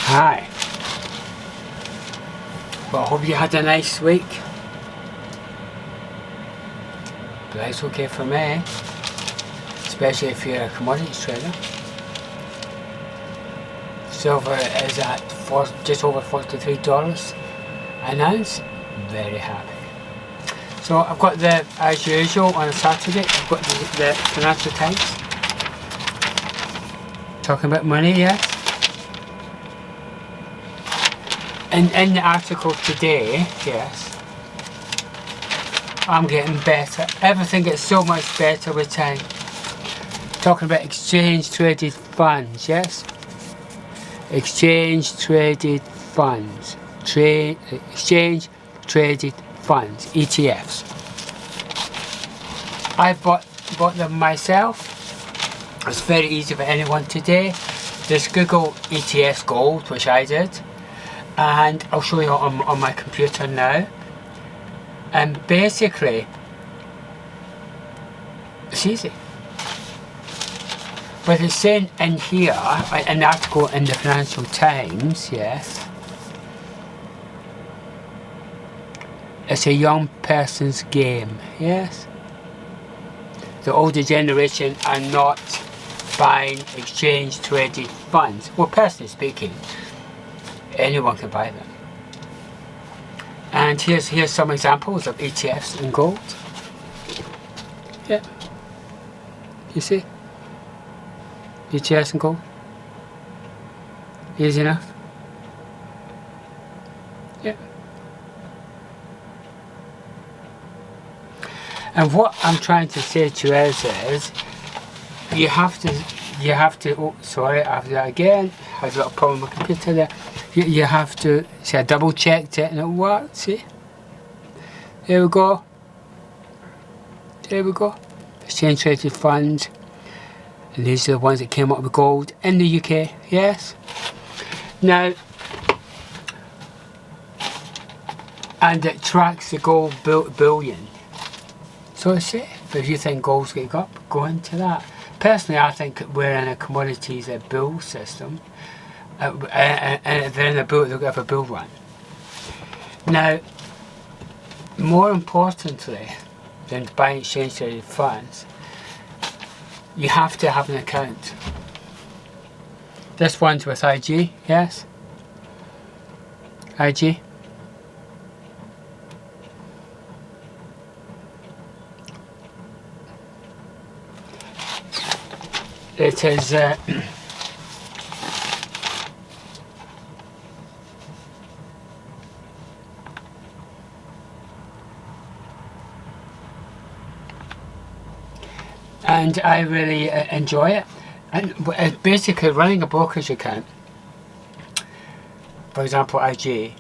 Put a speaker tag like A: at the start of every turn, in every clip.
A: Hi. Well, I hope you had a nice week. But that's okay for me, especially if you're a commodities trader. Silver is at just over $43 an ounce. Very happy. So I've got as usual on a Saturday, I've got the Financial Times talking about money, yes. In the article today, yes, I'm getting better. Everything gets so much better with time. Talking about exchange traded funds, yes. Exchange traded funds. Exchange traded funds, ETFs. I bought them myself. It's very easy for anyone today. Just Google ETFs Gold, which I did, and I'll show you on my computer now. And basically, it's easy. But it's saying in here, an article in the Financial Times, yes, it's a young person's game, yes. The older generation are not buying exchange traded funds. Well, personally speaking, anyone can buy them. And here's some examples of ETFs in gold. Yeah. You see? ETFs in gold. Easy enough. Yeah. And what I'm trying to say to us is, you have to, oh sorry, I have to do that again. I had a little problem with my computer there. You have to, see, I double checked it and it worked, see? There we go. There we go. Exchange traded funds. And these are the ones that came up with gold in the UK, yes? Now, and it tracks the gold bullion. So it's safe. If you think gold's going up, go into that. Personally, I think we're in a commodities bull system. And if they're in a bull, they'll have a bull run. Now, more importantly than buying exchange traded funds, you have to have an account. This one's with IG, yes? IG. It is and I really enjoy it. And basically running a brokerage account, for example IG,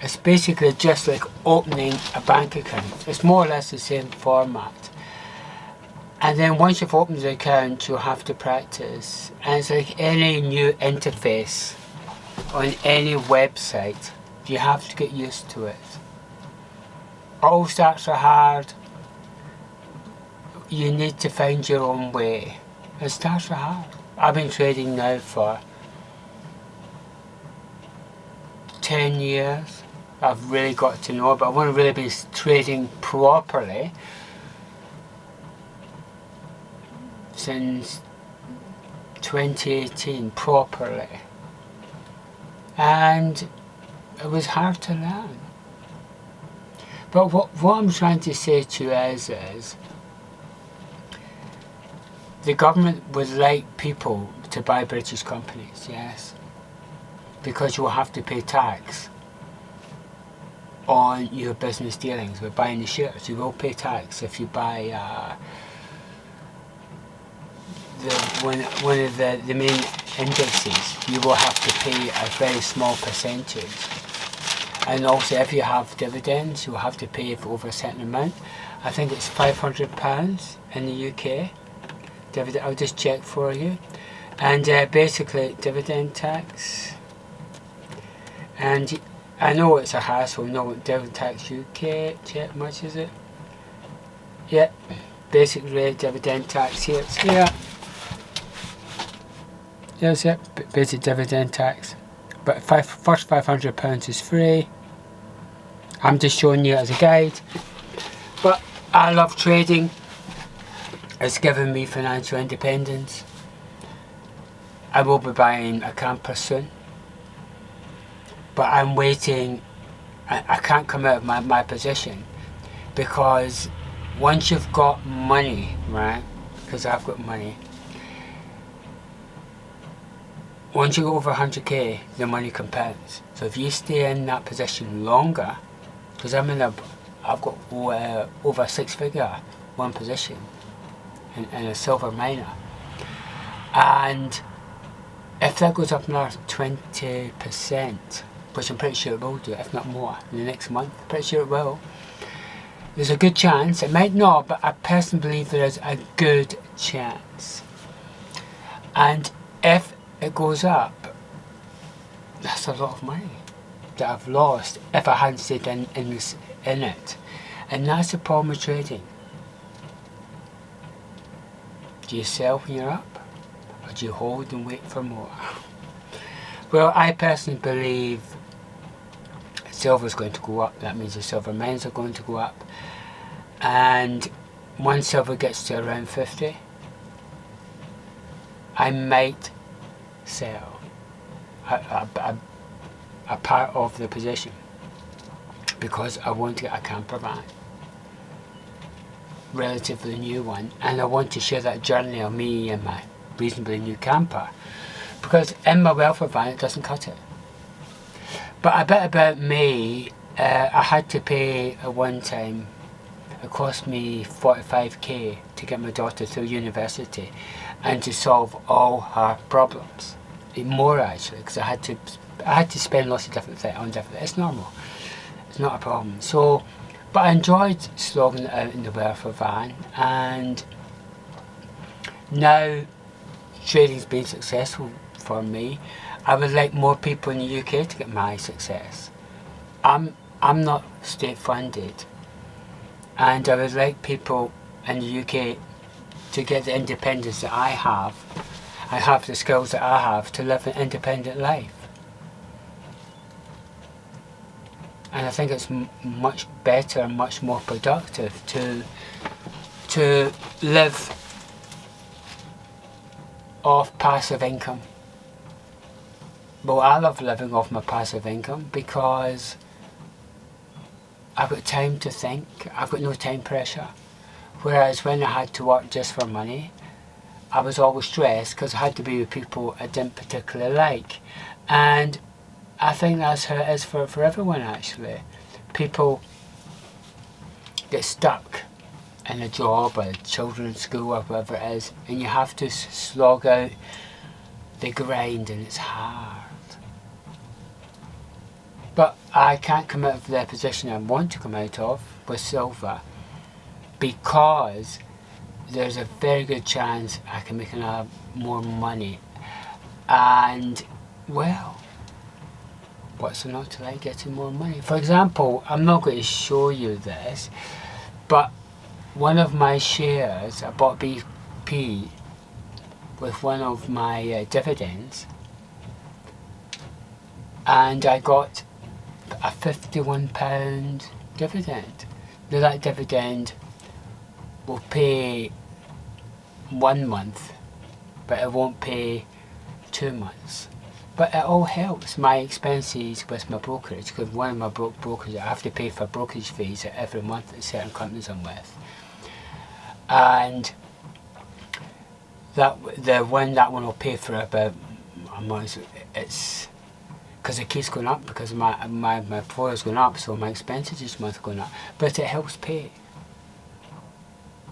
A: it's basically just like opening a bank account. It's more or less the same format. And then once you've opened the account, you have to practice. And it's like any new interface on any website, you have to get used to it. All starts are hard. You need to find your own way. It starts are hard. I've been trading now for 10 years. I've really got to know, but I want to really be trading properly since 2018, properly. And it was hard to learn. But what I'm trying to say to you is, the government would like people to buy British companies, yes, because you will have to pay tax on your business dealings with buying the shares. You will pay tax if you buy one of the main indexes. You will have to pay a very small percentage. And also if you have dividends, you will have to pay for over a certain amount. I think it's £500 in the UK. Dividend, I'll just check for you. And basically dividend tax. And I know it's a hassle, no, dividend tax UK, check, how much is it? Yeah, basic rate dividend tax here, it's here. There's it, basic dividend tax. but first £500 is free. I'm just showing you as a guide. But I love trading. It's given me financial independence. I will be buying a camper soon. But I'm waiting. I can't come out of my position, because once you've got money, right, because I've got money, once you go over 100k, the money compounds. So if you stay in that position longer, because I've got over 6-figure one position in a silver miner, and if that goes up another 20%, which I'm pretty sure it will do, if not more, in the next month, pretty sure it will. There's a good chance, it might not, but I personally believe there is a good chance. And if it goes up, that's a lot of money that I've lost if I hadn't stayed in it. And that's the problem with trading. Do you sell when you're up, or do you hold and wait for more? Well, I personally believe silver's going to go up. That means the silver mines are going to go up. And once silver gets to around 50, I might sell a part of the position, because I want to get a camper van, relatively new one, and I want to share that journey of me and my reasonably new camper, because in my welfare van it doesn't cut it. But a bit about me, I had to pay at one time, it cost me 45k to get my daughter through university and to solve all her problems. More actually, because I had to spend lots of different things on different. It's normal. It's not a problem. So, but I enjoyed slogging it out in the welfare van, and now trading's been successful for me. I would like more people in the UK to get my success. I'm not state funded, and I would like people in the UK to get the independence that I have. I have the skills that I have to live an independent life. And I think it's much better and much more productive to live off passive income. Well, I love living off my passive income because I've got time to think, I've got no time pressure. Whereas when I had to work just for money, I was always stressed because I had to be with people I didn't particularly like. And I think that's how it is for everyone actually. People get stuck in a job or children's school or whatever it is, and you have to slog out the grind, and it's hard. But I can't come out of the position I want to come out of with silver, because there's a very good chance I can make more money. And well, what's there not to like getting more money? For example, I'm not going to show you this, but one of my shares, I bought BP with one of my dividends, and I got a £51 dividend. Now that dividend will pay 1 month, but it won't pay 2 months. But it all helps my expenses with my brokerage, because one of my brokers, I have to pay for brokerage fees every month at certain companies I'm with. And that one will pay for about a month. It's because it keeps going up, because my portfolio is going up, so my expenses each month are going up. But it helps pay.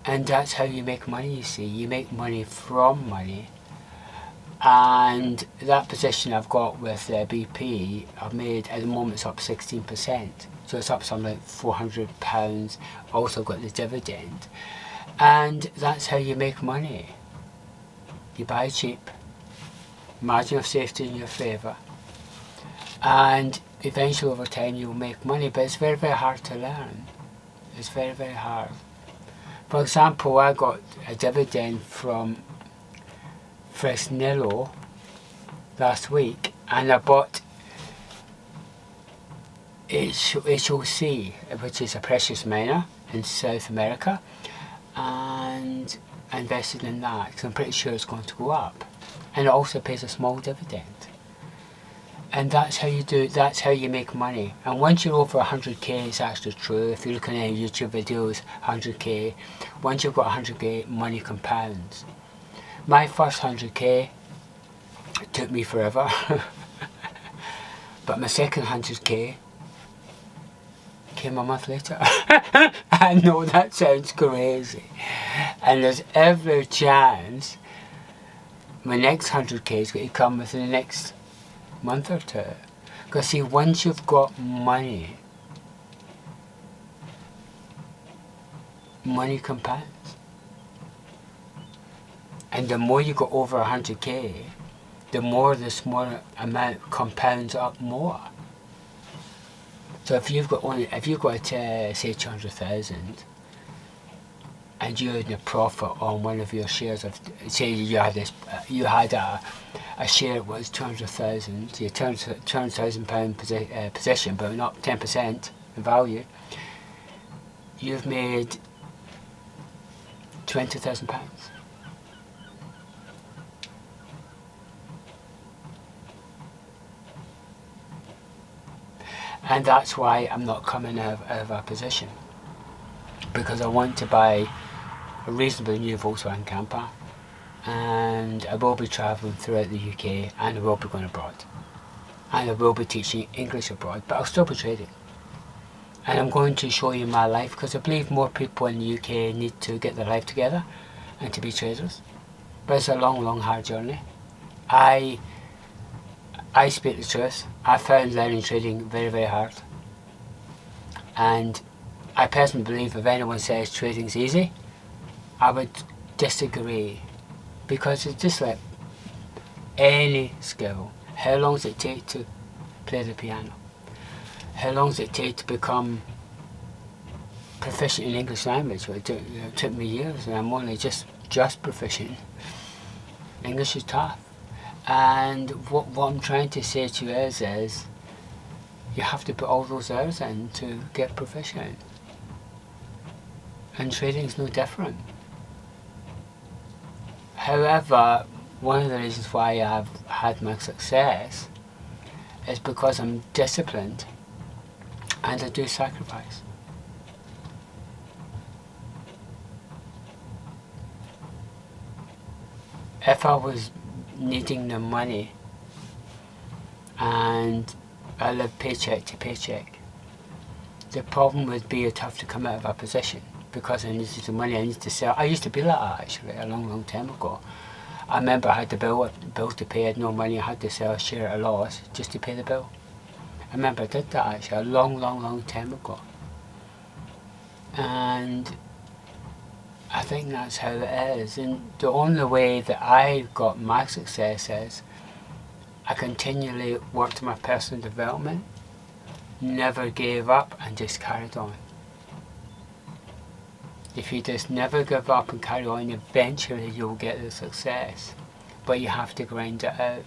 A: And that's how you make money, you see. You make money from money. And that position I've got with BP, I've made, at the moment it's up 16%. So it's up something like £400. Also got the dividend. And that's how you make money. You buy cheap, margin of safety in your favour, and eventually over time you'll make money. But it's very, very hard to learn. It's very, very hard. For example, I got a dividend from Fresnillo last week, and I bought HOC, which is a precious miner in South America, and I invested in that because I'm pretty sure it's going to go up, and it also pays a small dividend. And that's how you do. That's how you make money. And once you're over 100k, it's actually true. If you look at any YouTube videos, 100k. Once you've got 100k, money compounds. My first 100k took me forever, but my second 100k came a month later. I know that sounds crazy, and there's every chance my next 100k is going to come within the next month or two. Because see, once you've got money, money compounds, and the more you go over 100k, the more the smaller amount compounds up more. So if you've got say 200,000, and you had a profit on one of your shares of, say you had a share that was 200,000, your £200,000 position, but not 10% in value, you've made £20,000. And that's why I'm not coming out of a position, because I want to buy a reasonably new Volkswagen camper, and I will be travelling throughout the UK, and I will be going abroad, and I will be teaching English abroad, but I'll still be trading. And I'm going to show you my life, because I believe more people in the UK need to get their life together and to be traders. But it's a long, long, hard journey. I speak the truth. I found learning trading very, very hard, and I personally believe if anyone says trading's easy, I would disagree, because it's just like any skill. How long does it take to play the piano? How long does it take to become proficient in English language? Well, it took me years, and I'm only just proficient. English is tough. And what I'm trying to say to you is you have to put all those hours in to get proficient. And trading's no different. However, one of the reasons why I've had my success is because I'm disciplined and I do sacrifice. If I was needing the money and I live paycheck to paycheck, the problem would be you'd have to come out of a position, because I needed the money. I needed to sell. I used to be like that actually a long, long time ago. I remember I had the bills to pay, I had no money, I had to sell a share at a loss just to pay the bill. I remember I did that actually a long, long, long time ago. And I think that's how it is. And the only way that I got my success is I continually worked on my personal development, never gave up, and just carried on. If you just never give up and carry on, eventually you'll get the success. But you have to grind it out.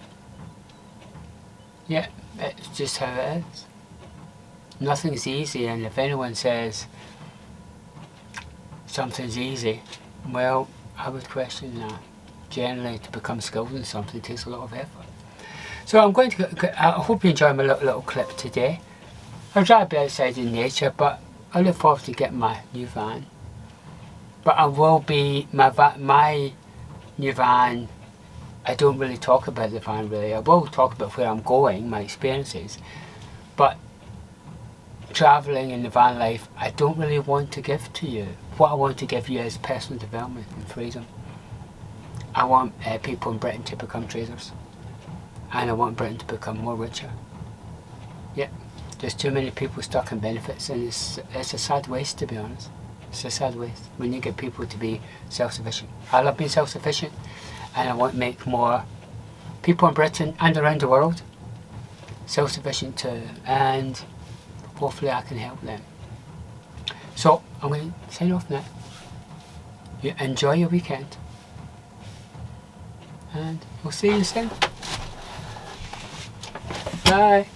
A: Yeah, it's just how it is. Nothing's easy, and if anyone says something's easy, well, I would question that. Generally, to become skilled in something takes a lot of effort. So I'm going to, I hope you enjoy my little clip today. I'll try to be outside in nature, but I look forward to getting my new van. But I will be, my new van, I don't really talk about the van really. I will talk about where I'm going, my experiences. But travelling in the van life, I don't really want to give to you. What I want to give you is personal development and freedom. I want people in Britain to become traders. And I want Britain to become more richer. Yeah, there's too many people stuck in benefits, and it's a sad waste, to be honest. It's a sad waste when you get people to be self-sufficient. I love being self-sufficient, and I want to make more people in Britain and around the world self-sufficient too, and hopefully I can help them. So I'm going to sign off now. You enjoy your weekend, and we'll see you soon. Bye.